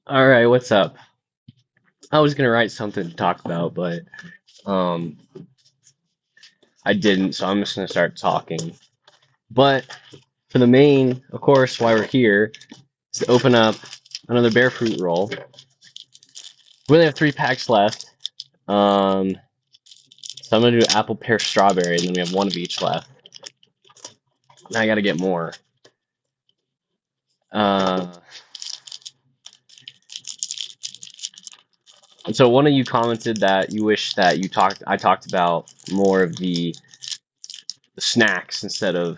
All right, what's up? I was gonna write something to talk about, but um, I didn't, so I'm just gonna start talking. But for the main, of course, why we're here is to open up another bear fruit roll. We only have 3 packs left. Um, so I'm gonna do apple, pear, strawberry, and then we have one of each left. Now I gotta get more. Uh, and so one of you commented that you wish that I talked about more of the snacks instead of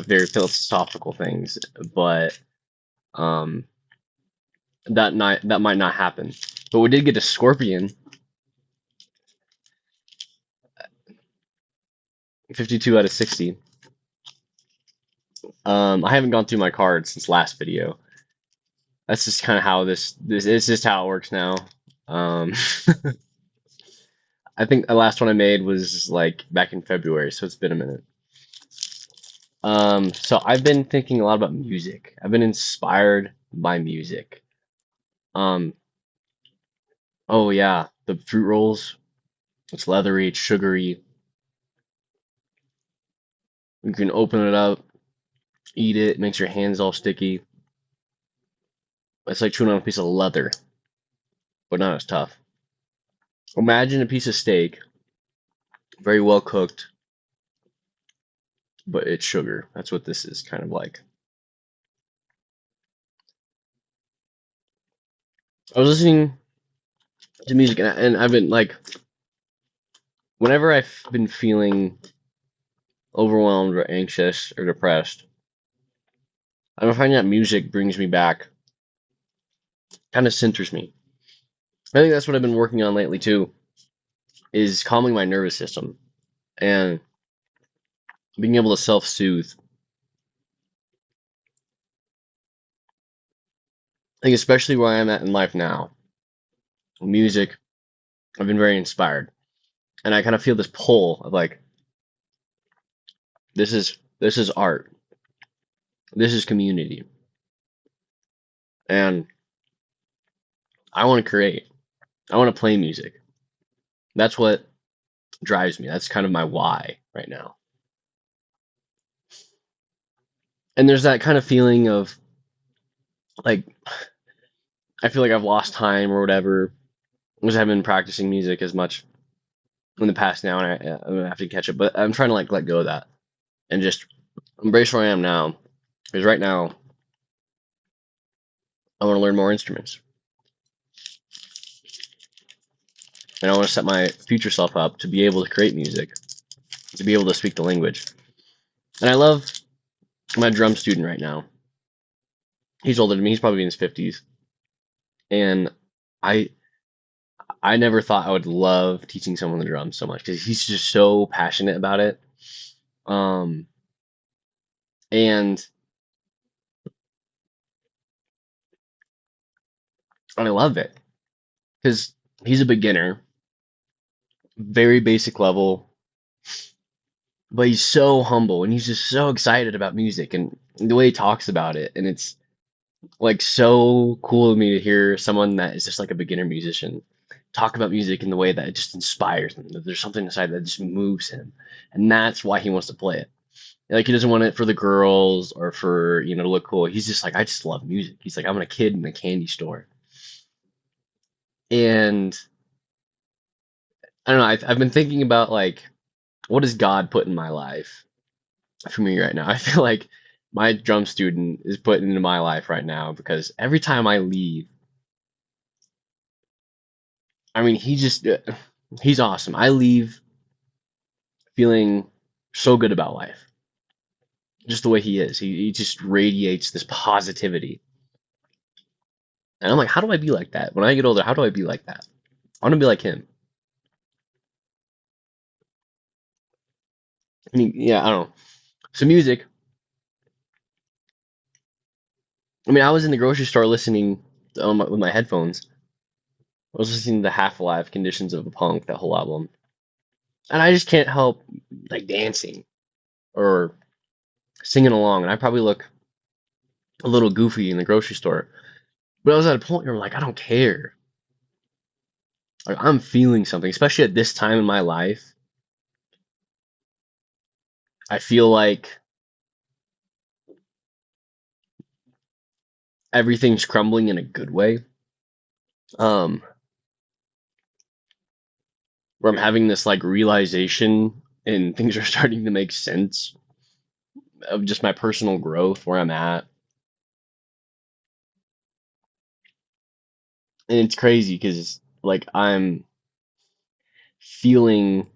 very philosophical things, but um, that might not happen. But we did get a scorpion, 52 out of 60. I haven't gone through my cards since last video. That's just kind of how this is just how it works now. Um, I think the last one I made was like back in February, so it's been a minute. So I've been thinking a lot about music. I've been inspired by music. Um, oh yeah, the fruit rolls. It's leathery, it's sugary. You can open it up, eat it, makes your hands all sticky. It's like chewing on a piece of leather, but not as tough. Imagine a piece of steak, very well cooked, but it's sugar. That's what this is kind of like. I was listening to music, and I've been like, whenever I've been feeling overwhelmed or anxious or depressed, I'm finding that music brings me back, kind of centers me. I think that's what I've been working on lately too, is calming my nervous system and being able to self-soothe. I think especially where I am at in life now, music, I've been very inspired. And I kind of feel this pull of like, this is art. This is community. And I want to create. I want to play music. That's what drives me. That's kind of my why right now. And there's that kind of feeling of like I feel like I've lost time or whatever because I haven't been practicing music as much in the past now, and I'm gonna have to catch up. But I'm trying to like let go of that and just embrace where I am now. Because right now I want to learn more instruments, and I want to set my future self up to be able to create music, to be able to speak the language. And I love my drum student right now. He's older than me. He's probably in his 50s, and I I never thought I would love teaching someone the drums so much because he's just so passionate about it. Um, and I love it because he's a beginner, very basic level, but he's so humble and he's just so excited about music and the way he talks about it. And it's like so cool to me to hear someone that is just like a beginner musician talk about music in the way that it just inspires him. That there's something inside that just moves him, and that's why he wants to play it. Like he doesn't want it for the girls or for to look cool. He's just like I just love music. He's like I'm a kid in a candy store, and I don't know. I've been thinking about like what does God put in my life for me right now. I feel like my drum student is put into my life right now because every time I leave, I mean, he's awesome. I leave feeling so good about life, just the way he is. He just radiates this positivity. And I'm like, how do I be like that? When I get older, how do I be like that? I want to be like him. I mean, yeah, I don't know. So music, I mean, I was in the grocery store listening with my headphones. I was listening to Half Alive Conditions of a Punk, that whole album. And I just can't help like dancing or singing along. And I probably look a little goofy in the grocery store. But I was at a point where I'm like, I don't care. Like I'm feeling something, especially at this time in my life. I feel like everything's crumbling in a good way. Um, where I'm having this like realization and things are starting to make sense of just my personal growth, where I'm at. And it's crazy because like I'm feeling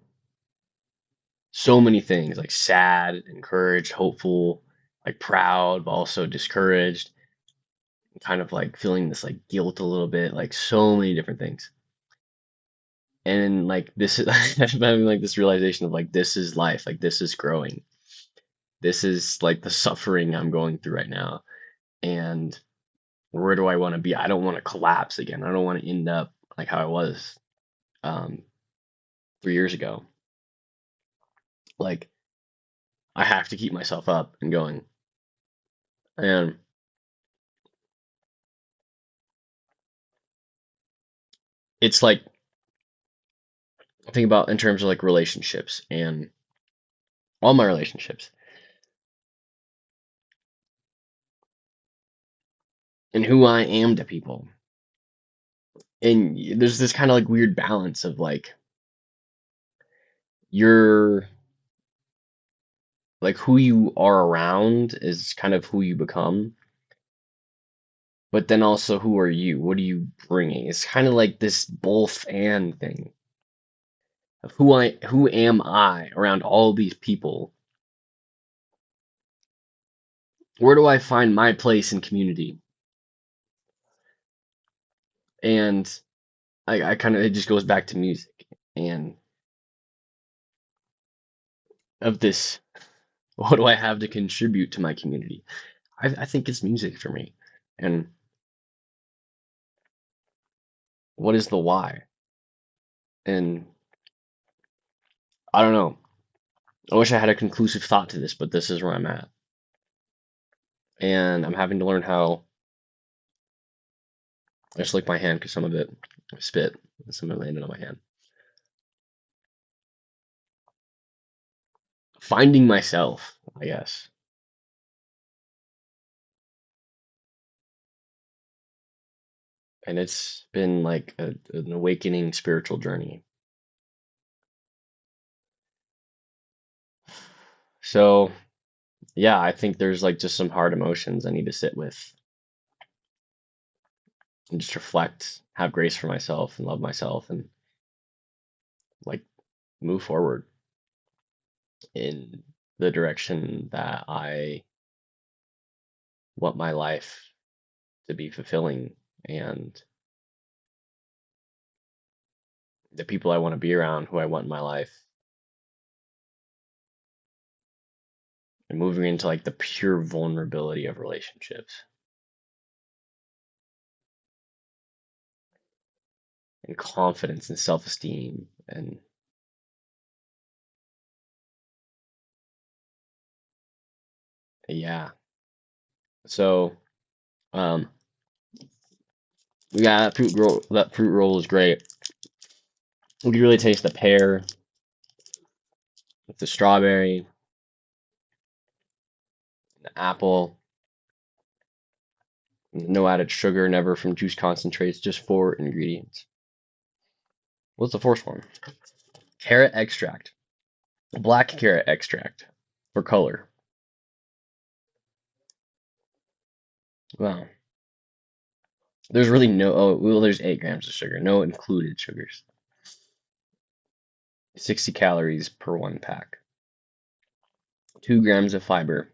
so many things like sad, encouraged, hopeful, like proud, but also discouraged, kind of like feeling this like guilt a little bit, like so many different things. And like this is I'm having like this realization of like this is life, like this is growing. This is like the suffering I'm going through right now. And where do I want to be? I don't want to collapse again. I don't want to end up like how I was um 3 years ago. Like I have to keep myself up and going. And it's like I think about in terms of like relationships and all my relationships and who I am to people. And there's this kind of like weird balance of like you're like who you are around is kind of who you become, but then also who are you? What are you bringing? It's kind of like this both and thing of who am I around all these people? Where do I find my place in community? And I kind of it just goes back to music and of this what do I have to contribute to my community? I think it's music for me. And what is the why? And I don't know. I wish I had a conclusive thought to this, but this is where I'm at. And I'm having to learn how I just licked my hand because some of it spit and some of it landed on my hand. Finding myself, I guess. And it's been like an awakening spiritual journey. So, yeah, I think there's like just some hard emotions I need to sit with and just reflect, have grace for myself and love myself and like move forward in the direction that I want my life to be fulfilling and the people I want to be around, who I want in my life, and moving into like the pure vulnerability of relationships and confidence and self-esteem and yeah. So um yeah, that fruit roll is great. You can really taste the pear with the strawberry, the apple, no added sugar, never from juice concentrates, just four ingredients. What's the fourth one? Carrot extract. Black carrot extract for color. Wow. There's really no, oh, well, there's 8 grams of sugar, no included sugars. 60 calories per one pack. 2 grams of fiber,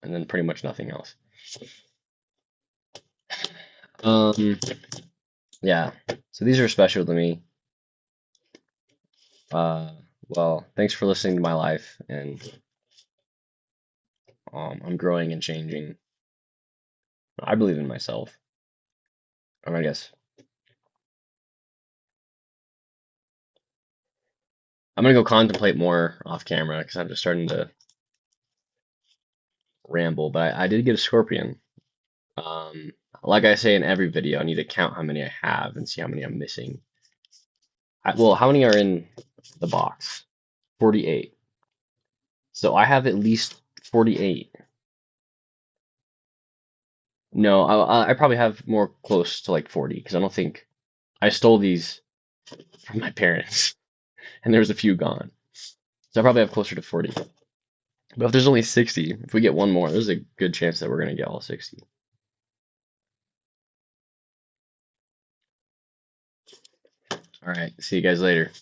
and then pretty much nothing else. Um, yeah. So these are special to me. Uh, well, thanks for listening to my life, and I'm growing and changing. I believe in myself. I guess I'm gonna go contemplate more off camera because I'm just starting to ramble. But I did get a scorpion, Um, like I say in every video, I need to count how many I have and see how many I'm missing. Well, how many are in the box? 48. So I have at least 48. No, I probably have more close to like 40 because I don't think I stole these from my parents and there's a few gone. So I probably have closer to 40. But if there's only 60, if we get one more, there's a good chance that we're going to get all 60. All right, see you guys later.